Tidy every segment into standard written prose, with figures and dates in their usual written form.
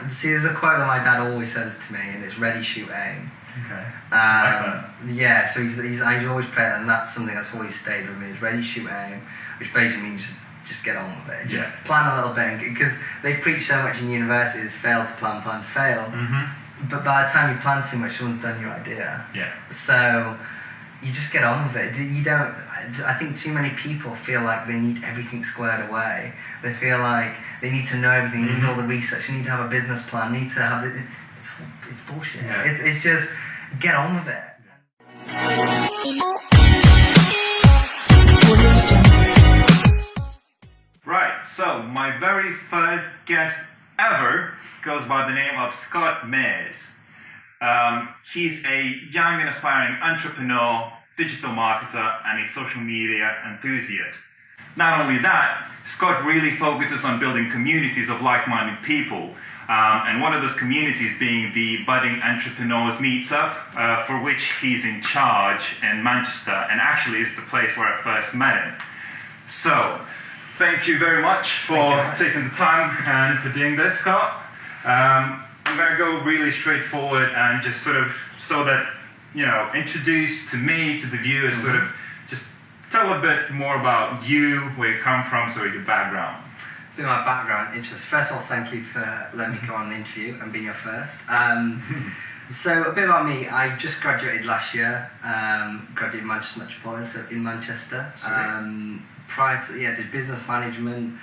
See, there's a quote that my dad always says to me, and it's ready, shoot, aim. Okay. Yeah, so he's always played, and that's something that's always stayed with me, is ready, shoot, aim, which basically means just get on with it. Just plan a little bit, because they preach so much in universities, fail to plan, plan to fail. Mm-hmm. But by the time you plan too much, someone's done your idea. Yeah. So you just get on with it. You don't. I think too many people feel like they need everything squared away. They feel like they need to know everything, need all the research, they need to have a business plan, need to have the... It's bullshit. Yeah. It's just get on with it. Right, so my very first guest ever goes by the name of Scott Mears. He's a young and aspiring entrepreneur, digital marketer, and a social media enthusiast. Not only that, Scott really focuses on building communities of like-minded people, and one of those communities being the Budding Entrepreneurs Meetup, for which he's in charge in Manchester, and actually is the place where I first met him. So, thank you very much for taking the time and for doing this, Scott. I'm going to go really straightforward and just sort of, so that, introduce to me, to the viewers, sort of just tell a bit more about you, where you come from, sort of your background. My background interest. First of all, thank you for letting me come on the interview and being your first. So a bit about me. I just graduated last year. Graduated Manchester Metropolitan, so in Manchester. Prior to did business management.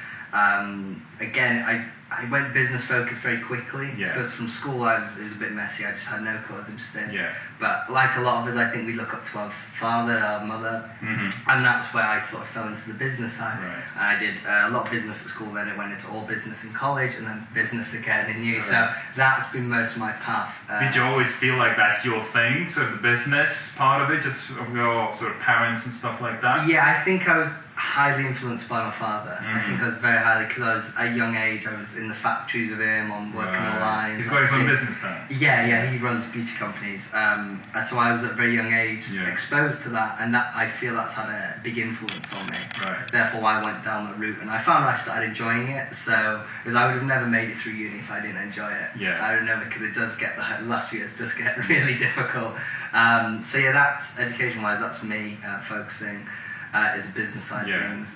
Again, I went business focused very quickly because from school it was a bit messy. I just had no clue I was interested in. But like a lot of us, I think we look up to our father, our mother, and that's where I sort of fell into the business side. Right. And I did a lot of business at school, then it went into all business in college, and then business again in uni. So that's been most of my path. Did you always feel like that's your thing, sort of the business part of it, just of your sort of parents and stuff like that? Yeah, I think I was highly influenced by my father. I think I was very highly, because I was at a young age, I was in the factories with him, on working the lines. He's got his own business then? Yeah, he runs beauty companies. So I was at a very young age exposed to that, and that I feel that's had a big influence on me. Right. Therefore, I went down that route, and I found I started enjoying it. So, because I would have never made it through uni if I didn't enjoy it. Yeah. I would never, because it does get, the last few years does get really difficult. So yeah, that's education-wise, that's me focusing. Is the business side of things.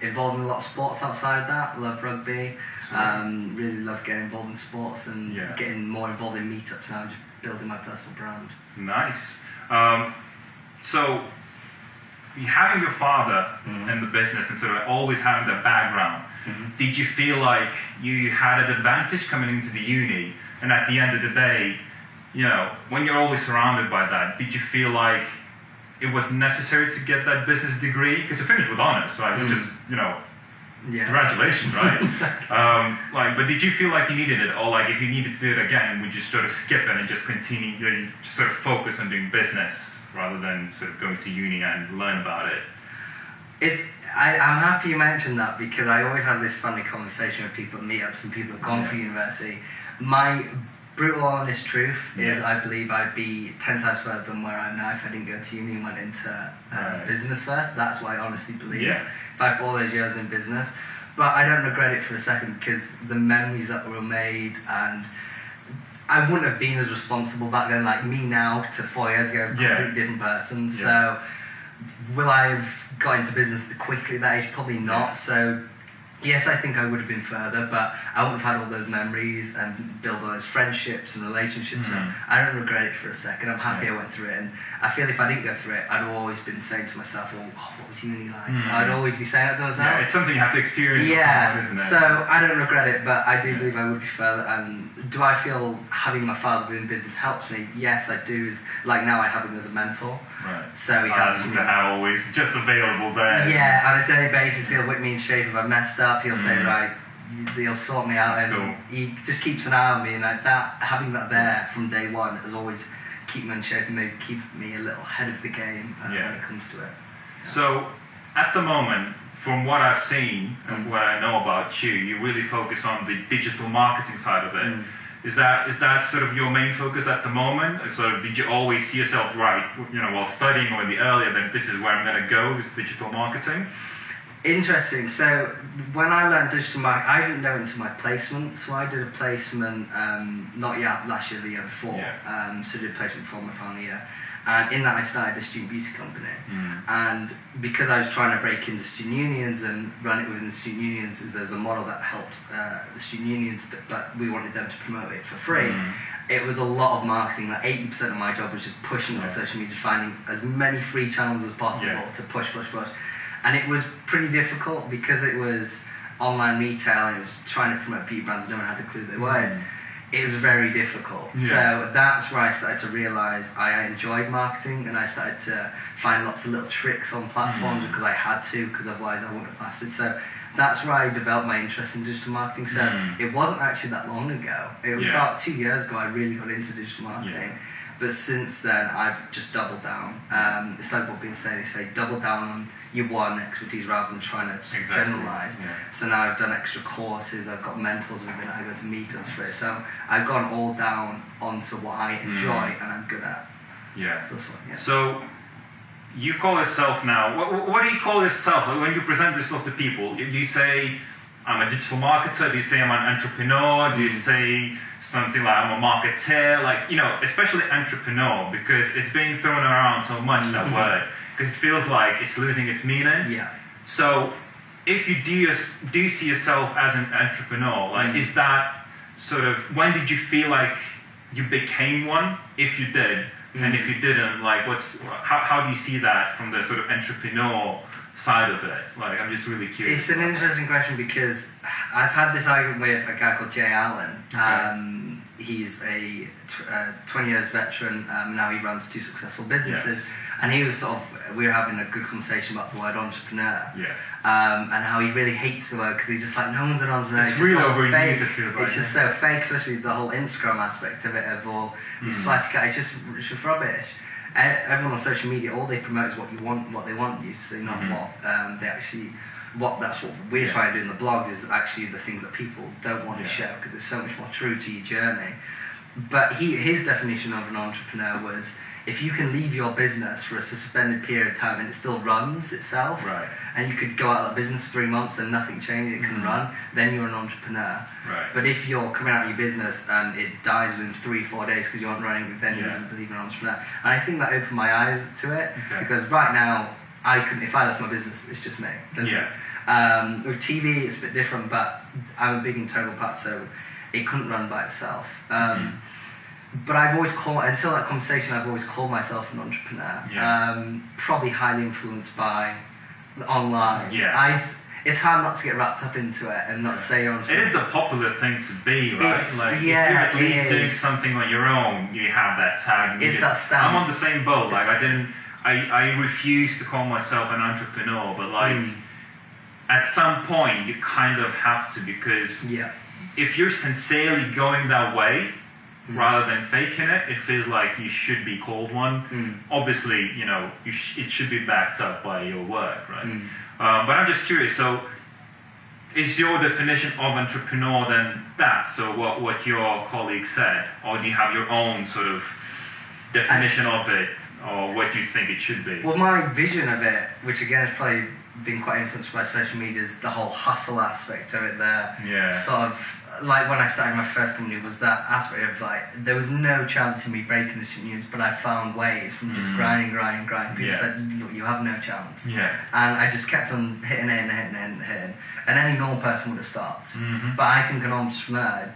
Involved in a lot of sports outside of that. Love rugby. Really love getting involved in sports and getting more involved in meetups now, just building my personal brand. Nice. So, having your father in the business and sort of always having that background, did you feel like you had an advantage coming into the uni? And at the end of the day, when you're always surrounded by that, did you feel like it was necessary to get that business degree? Because you finished with honors, right? Which is, congratulations, right? But did you feel like you needed it? Or like if you needed to do it again, would you sort of skip it and just continue, just sort of focus on doing business rather than sort of going to uni and learn about it? I'm happy you mentioned that, because I always have this funny conversation with people at meetups and people who've gone through university. My brutal honest truth is I believe I'd be 10 times further than where I am now if I didn't go to uni and went into business first. That's what I honestly believe. If I put all those years in business. But I don't regret it for a second, because the memories that were made, and I wouldn't have been as responsible back then, like me now to 4 years ago, a completely different person. So will I have got into business quickly at that age? Probably not. So yes, I think I would have been further, but I wouldn't have had all those memories and build all those friendships and relationships. So I don't regret it for a second. I'm happy I went through it, and I feel if I didn't go through it, I'd have always been saying to myself, "Well, what was uni like?" I'd always be saying that to myself. Yeah, it's something you have to experience. Yeah, so I don't regret it, but I do believe I would be further. And do I feel having my father doing business helps me? Yes, I do. Like now, I have him as a mentor. Right. So he helps me. Always just available there. Yeah, on a daily basis, he'll whip me in shape if I messed up. He'll say, right, he'll sort me out. That's and cool. He just keeps an eye on me, and like that, having that there from day one has always keep me in shape and maybe keep me a little ahead of the game when it comes to it. So, at the moment, from what I've seen and what I know about you, you really focus on the digital marketing side of it. Is that sort of your main focus at the moment? So did you always see yourself, while studying or in the earlier, that this is where I'm going to go, is digital marketing? Interesting. So when I learned digital marketing, I didn't know until my placement. So I did a placement, not yet last year, the year before. So I did a placement for my final year. And in that I started a student beauty company. And because I was trying to break into student unions and run it within the student unions, there was a model that helped the student unions, but we wanted them to promote it for free. It was a lot of marketing. Like 80% of my job was just pushing on social media, finding as many free channels as possible to push. And it was pretty difficult because it was online retail and it was trying to promote beauty brands, no one had a clue they were. It was very difficult. So that's where I started to realise I enjoyed marketing, and I started to find lots of little tricks on platforms because I had to, because otherwise I wouldn't have lasted. So that's where I developed my interest in digital marketing. So it wasn't actually that long ago. It was about 2 years ago I really got into digital marketing. But since then, I've just doubled down. It's like what people say, they say double down on your one expertise rather than trying to generalise. So now I've done extra courses, I've got mentors within it, I go to meetups for it. So I've gone all down onto what I enjoy and I'm good at. So that's what, So you call yourself now, what do you call yourself? Like when you present yourself to people, do you say, I'm a digital marketer? Do you say I'm an entrepreneur? Do you say something like I'm a marketer? Like, you know, especially entrepreneur, because it's being thrown around so much, that word, because it feels like it's losing its meaning. So if you do see yourself as an entrepreneur, like is that sort of, when did you feel like you became one, if you did? And if you didn't, like how do you see that from the sort of entrepreneur side of it? Like, I'm just really curious. It's an interesting question because I've had this argument with a guy called Jay Allen. He's a 20 years veteran. Now he runs 2 successful businesses. And he was we were having a good conversation about the word entrepreneur. And how he really hates the word because he's just like, no one's an entrepreneur. It's really overused, it feels like. It's just so fake, especially the whole Instagram aspect of it, of all these flash guys. It's just rubbish. Everyone on social media, all they promote is what they want you to see, not what they actually. That's what we're trying to do in the blog, is actually the things that people don't want to show, because it's so much more true to your journey. But his definition of an entrepreneur was, if you can leave your business for a suspended period of time and it still runs itself, and you could go out of that business for 3 months and nothing changed, it can run, then you're an entrepreneur. But if you're coming out of your business and it dies within 3-4 days because you aren't running, then you don't believe in an entrepreneur. And I think that opened my eyes to it, because right now, if I left my business, it's just me. With TV, it's a bit different, but I'm a big integral part, so it couldn't run by itself. But I've always until that conversation, I've always called myself an entrepreneur. Probably highly influenced by online. It's hard not to get wrapped up into it and not say you're entrepreneur. It is the popular thing to be, right? If you're at least doing something on your own, you have that tag. It's that stamp. I'm on the same boat. Like I refuse to call myself an entrepreneur, but at some point you kind of have to, because if you're sincerely going that way, rather than faking it, it feels like you should be called one. Obviously, you know, it should be backed up by your work, right? But I'm just curious, so is your definition of entrepreneur then that? So what your colleague said? Or do you have your own sort of definition of it, or what you think it should be? Well, my vision of it, which again has probably been quite influenced by social media, is the whole hustle aspect of it there. Sort of, like when I started my first company, was that aspect of like, there was no chance of me breaking the student unions, but I found ways from just grinding. People said, look, you have no chance. And I just kept on hitting. And any normal person would have stopped. But I think an entrepreneur,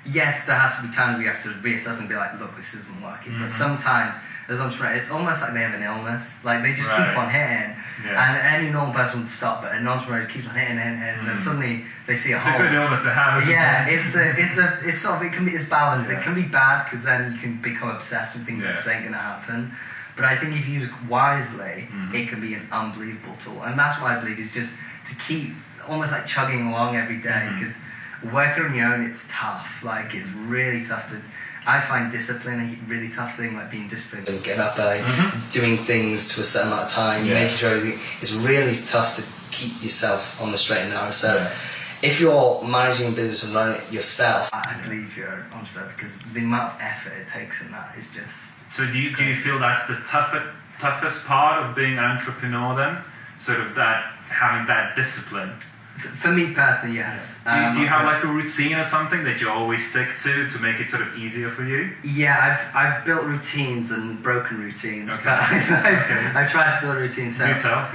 yes, there has to be times where you have to reassess and be like, look, this isn't working. But sometimes, as entrepreneurs, it's almost like they have an illness. Like they just keep on hitting. And any normal person would stop, but an entrepreneur keeps on hitting, and then suddenly they see a hole. It's a good illness to have, isn't it? It's sort of, it can be, it's balanced. It can be bad because then you can become obsessed with things that just ain't gonna happen. But I think if used wisely, it can be an unbelievable tool. And that's what I believe, is just to keep almost like chugging along every day, because working on your own, it's tough. Like, it's really tough to. I find discipline a really tough thing, like being disciplined. Getting up early, doing things to a certain amount of time, making sure everything. It's really tough to keep yourself on the straight and narrow. So, if you're managing a business and running it yourself, I believe you're an entrepreneur, because the amount of effort it takes in that is just. So, do you feel that's the toughest part of being an entrepreneur then? Sort of that having that discipline? For me personally, yes. Do you have like a routine or something that you always stick to make it sort of easier for you? Yeah, I've built routines and broken routines. Okay. But I've tried to build routines. So, Do tell.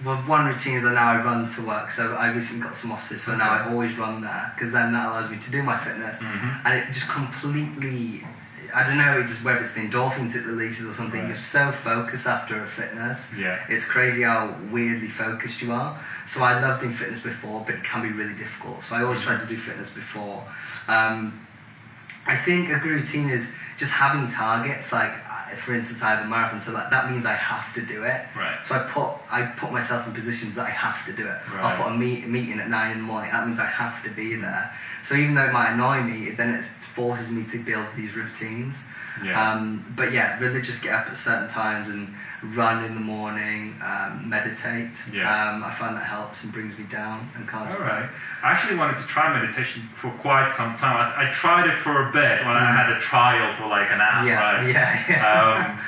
well, one routine is that now I run to work. So I recently got some offices, so now I always run there because then that allows me to do my fitness, and it just completely. I don't know, whether it's the endorphins it releases or something. You're so focused after a fitness. Yeah. It's crazy how weirdly focused you are. So I loved doing fitness before, but it can be really difficult. So I always try to do fitness before. I think a good routine is just having targets. Like, for instance, I have a marathon, so that means I have to do it. Right. So I put myself in positions that I have to do it. Right. I'll put a meeting at 9 in the morning. That means I have to be there. So even though it might annoy me, then it forces me to build these routines. Yeah. But yeah, really just get up at certain times and run in the morning, meditate. Yeah. I find that helps and brings me down and calms me. All right. I actually wanted to try meditation for quite some time. I tried it for a bit when I had a trial for like an hour. Yeah, right? yeah.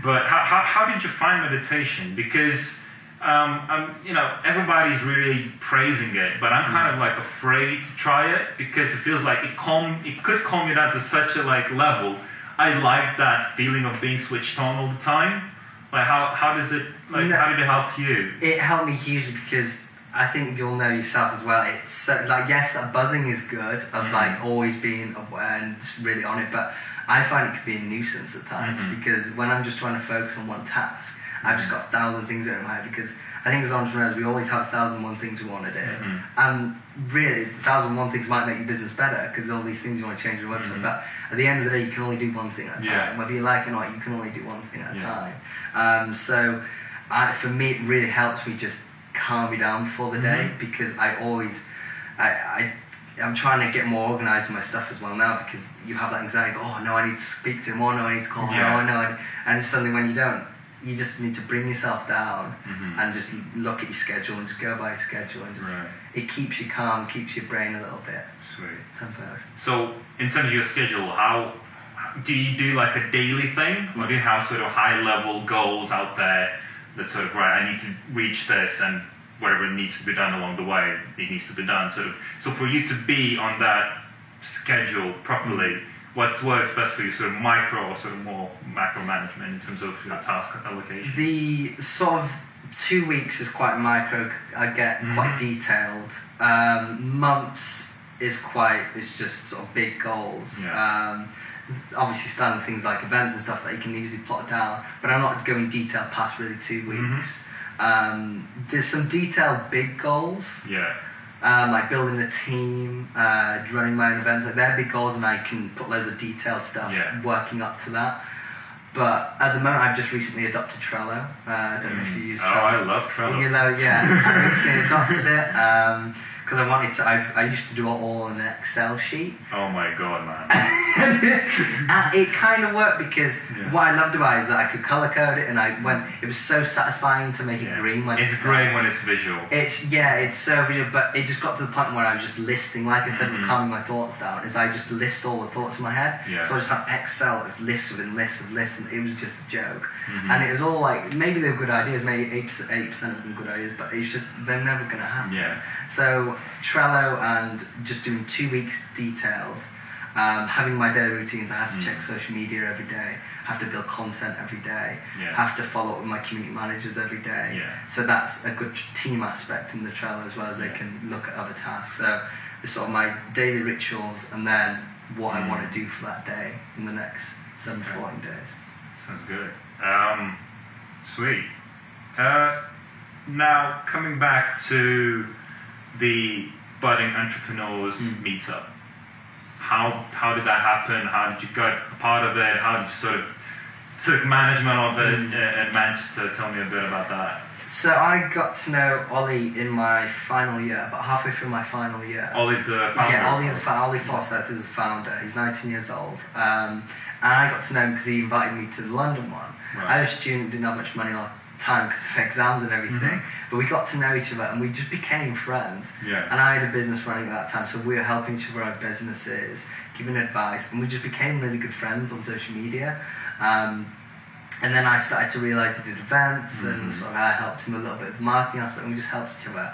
But how did you find meditation? Because everybody's really praising it, but I'm kind of like afraid to try it because it feels like it could calm me down to such a like level. I like that feeling of being switched on all the time. Like how does it how did it help you? It helped me hugely because I think you'll know yourself as well. It's like, yes, that buzzing is good of like always being aware and just really on it, but I find it can be a nuisance at times because when I'm just trying to focus on one task, I've just got 1,000 things in my head because I think as entrepreneurs we always have 1,001 things we want to do, and really 1,001 things might make your business better because all these things you want to change your website. But at the end of the day, you can only do one thing at a time. Yeah. Whether you like it or not, you can only do one thing at a time. So for me, it really helps me just calm me down before the day because I'm trying to get more organised with my stuff as well now because you have that anxiety. Oh no, I need to speak to him. Oh no, I need to call him. Oh no, and suddenly when you don't. You just need to bring yourself down and just look at your schedule and just go by your schedule and just it keeps you calm, keeps your brain a little bit tempered. So in terms of your schedule, how do you do like a daily thing, or do you have sort of high level goals out there that sort of I need to reach this and whatever needs to be done along the way, it needs to be done. So for you to be on that schedule properly. What works best for you, sort of micro or sort of more macro management in terms of your task allocation? The sort of 2 weeks is quite micro. I get quite detailed. Months is just sort of big goals. Yeah. Obviously, standard things like events and stuff that you can easily plot down. But I'm not going detailed past really 2 weeks. There's some detailed big goals. Yeah. Like building a team, running my own events, like they're big goals and I can put loads of detailed stuff working up to that. But at the moment I've just recently adopted Trello. I don't know if you use Trello. Oh, I love Trello. You know, yeah, I recently adopted it because I wanted to, I used to do it all in an Excel sheet. Oh my god, man. And it kind of worked because what I loved about it is that I could color code it and it was so satisfying to make it green when it's great when it's visual. It's so visual, but it just got to the point where I was just listing, like I said, with calming my thoughts down, is I just list all the thoughts in my head. Yeah. So I just have Excel of lists within lists of lists, and it was just a joke. And it was all like, maybe they were good ideas, maybe 8% of them good ideas, but it's just, they're never going to happen. Yeah. So Trello and just doing 2 weeks detailed, having my daily routines. I have to check social media every day, have to build content every day, have to follow up with my community managers every day. So that's a good team aspect in the Trello as well as they can look at other tasks. So it's sort of my daily rituals and then what I want to do for that day in the next 7 to 14 days. Sounds good. Sweet. Now coming back to the budding entrepreneurs meetup. How did that happen? How did you get a part of it? How did you sort of took management of it at Manchester? Tell me a bit about that. So I got to know Ollie in my final year, about halfway through my final year. Ollie's the founder? Yeah, Ollie Forsyth is the founder. He's 19 years old. And I got to know him because he invited me to the London one. Right. I was a student, didn't have much money or time because of exams and everything, but we got to know each other and we just became friends. Yeah. And I had a business running at that time, so we were helping each other out businesses, giving advice, and we just became really good friends on social media. And then I started to realise he did events, and sort of I helped him a little bit with the marketing aspect, and we just helped each other.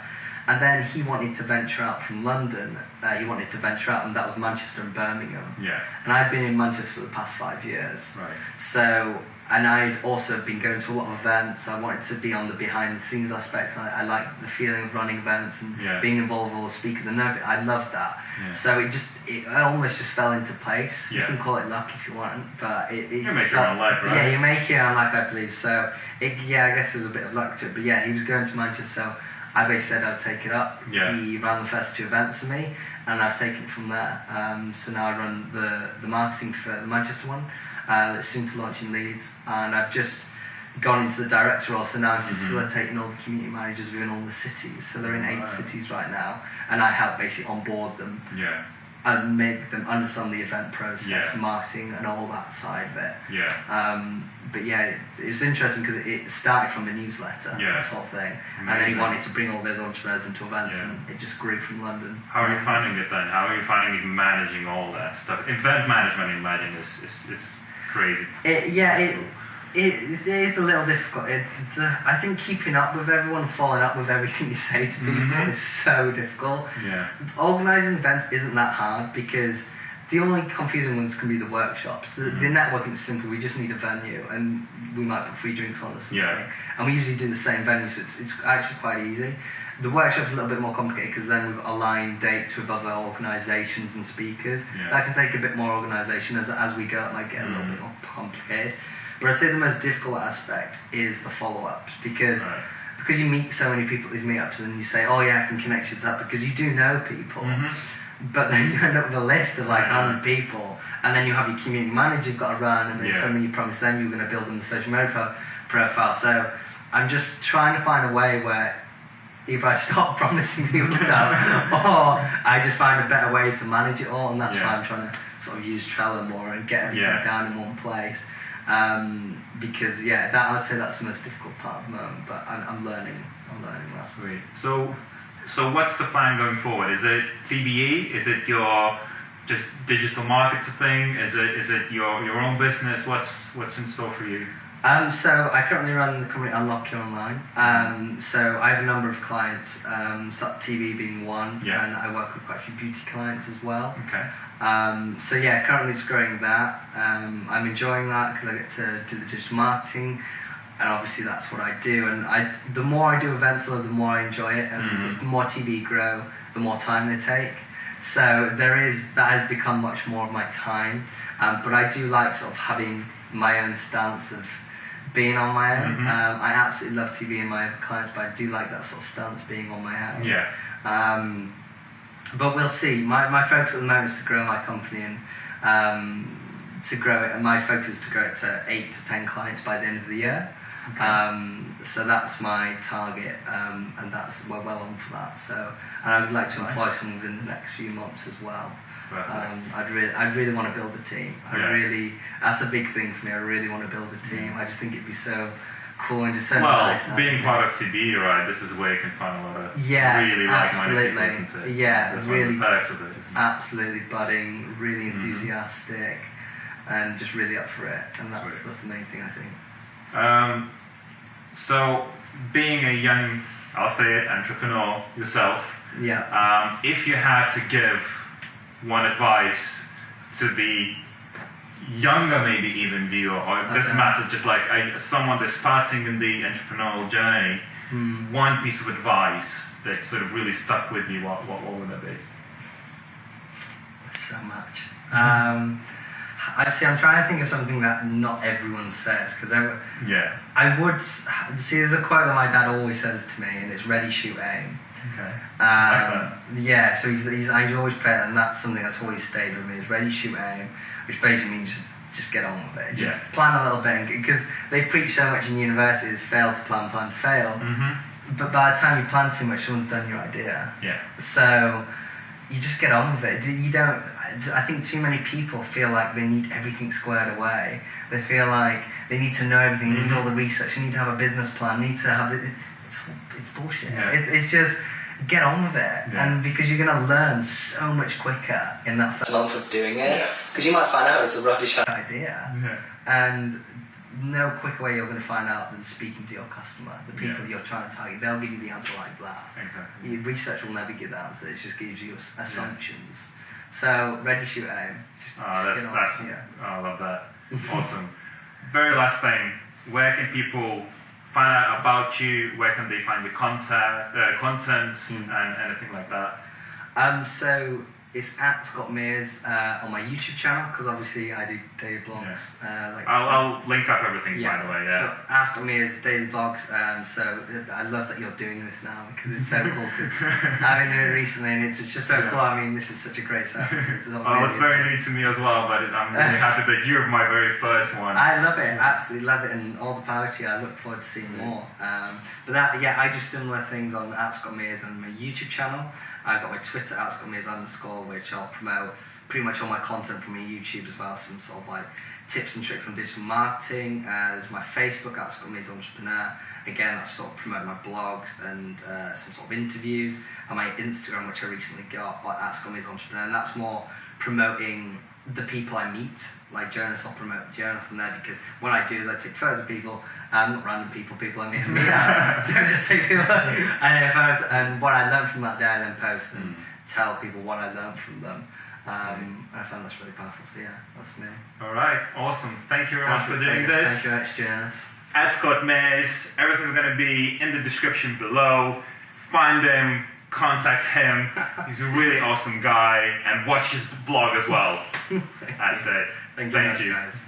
And then he wanted to venture out from London. He wanted to venture out, and that was Manchester and Birmingham. Yeah. And I'd been in Manchester for the past 5 years. Right. So, and I'd also been going to a lot of events. I wanted to be on the behind the scenes aspect. I like the feeling of running events and being involved with all the speakers and everything. I loved that. Yeah. So it almost just fell into place. Yeah. You can call it luck if you want, but you make your own luck, right? Yeah, you make your own luck, I believe. So, I guess there was a bit of luck to it. But yeah, he was going to Manchester, so I basically said I'd take it up. Yeah. He ran the first 2 events for me, and I've taken it from there. So now I run the marketing for the Manchester one, that's soon to launch in Leeds, and I've just gone into the director role, so now I'm facilitating all the community managers within all the cities. So they're in 8 cities right now, and I help basically onboard them. Yeah. And make them understand the event process, Yeah. marketing, and all that side of it. Yeah. But yeah, it was interesting because it started from a newsletter, this whole thing. Amazing. And then he wanted to bring all those entrepreneurs into events, and it just grew from London. How are you finding it then? How are you finding managing all that stuff? Event management, I imagine, is crazy. It is a little difficult. I think keeping up with everyone, following up with everything you say to people is so difficult. Yeah. Organising events isn't that hard because the only confusing ones can be the workshops. The networking is simple. We just need a venue, and we might put free drinks on or something. Yeah. And we usually do the same venue, so it's actually quite easy. The workshop's a little bit more complicated because then we've aligned dates with other organisations and speakers. Yeah. That can take a bit more organisation as we go. It might get a little bit more complicated. But I'd say the most difficult aspect is the follow-ups because you meet so many people at these meetups and you say, oh yeah, I can connect you to that because you do know people. But then you end up with a list of like 100 people, and then you have your community manager you've got to run, and then suddenly you promise them you're going to build them a social media profile. So I'm just trying to find a way where either I stop promising people stuff or I just find a better way to manage it all, and that's why I'm trying to sort of use Trello more and get everything down in one place. Because that I'd say that's the most difficult part of the moment, but I'm learning that. Sweet. So what's the plan going forward? Is it TBE? Is it your just digital marketing thing? Is it your own business? What's in store for you? So I currently run the company Unlock Your Online. So I have a number of clients, TV being one, and I work with quite a few beauty clients as well. Okay. So currently it's growing that. I'm enjoying that because I get to do the digital marketing, and obviously that's what I do. And the more I do events, the more I enjoy it, and the more TV grow, the more time they take. So that has become much more of my time. But I do like sort of having my own stance of being on my own. I absolutely love TV and my clients, but I do like that sort of stance being on my own. Yeah. But we'll see. My focus at the moment is to grow my company and to grow it. And my focus is to grow it to 8 to 10 clients by the end of the year. Okay. So that's my target, and we're well on for that. So, and I would like to employ someone within the next few months as well. I'd really want to build a team. That's a big thing for me. I really want to build a team. I just think it'd be so cool and just so nice. Well, being part of TB, right? This is where you can find a lot of really like-minded people, isn't it? Yeah, that's really. One of the perks of it. Absolutely budding, really enthusiastic, and just really up for it. And that's the main thing, I think. So, being a young, I'll say it, entrepreneur yourself. Yeah. If you had to give one advice to the younger, maybe even viewer, or it doesn't matter, just like someone that's starting in the entrepreneurial journey, one piece of advice that sort of really stuck with you, what would that be? So much. Actually, I'm trying to think of something that not everyone says, because I would see. There's a quote that my dad always says to me, and it's "Ready, shoot, aim." Okay. Yeah. So I always play it, and that's something that's always stayed with me. Is "Ready, shoot, aim," which basically means just get on with it. Just plan a little bit, because they preach so much in universities: fail to plan, plan to fail. But by the time you plan too much, someone's done your idea. Yeah. So you just get on with it. You don't. I think too many people feel like they need everything squared away. They feel like they need to know everything, need all the research, you need to have a business plan, need to have it's bullshit. Yeah. It's just get on with it, and because you're going to learn so much quicker in that first month of doing it, because you might find out it's a rubbish idea, and no quicker way you're going to find out than speaking to your customer, the people you're trying to target. They'll give you the answer like that. Exactly. Your research will never give the answer. It just gives you assumptions. So ready, shoot, aim. I love that. Awesome. Very last thing. Where can people find out about you? Where can they find your content and anything like that? So it's at Scott Mears on my YouTube channel, because obviously I do daily blogs. I'll link up everything, by the way. So at Scott Mears daily blogs. So I love that you're doing this now, because it's so cool. Because I've been doing it recently, and it's just so cool. I mean, this is such a great service. It's very new to me as well, but I'm really happy that you're my very first one. I love it, absolutely love it, and all the power to you. I look forward to seeing more. But I do similar things on at Scott Mears on my YouTube channel. I've got my Twitter at @ScottMears_, which I'll promote pretty much all my content from my YouTube as well, some sort of like tips and tricks on digital marketing. There's my Facebook at @ScottMearsEntrepreneur. Again, that's sort of promoting my blogs and some sort of interviews. And my Instagram, which I recently got, at @ScottMearsEntrepreneur, and that's more promoting the people I meet. Like journalists, I'll promote journalists on there, because what I do is I take photos of people, not random people I meet in meetups. Don't just take people. I take photos, and what I learned from that day I then post and tell people what I learned from them. And I found that's really powerful. So yeah, that's me. All right, awesome. Thank you very much for doing this. Thank you very much, journalists. At Scott Mears, everything's going to be in the description below. Find him, contact him. He's a really awesome guy, and watch his vlog as well. That's it. Thank you, Thank you. guys.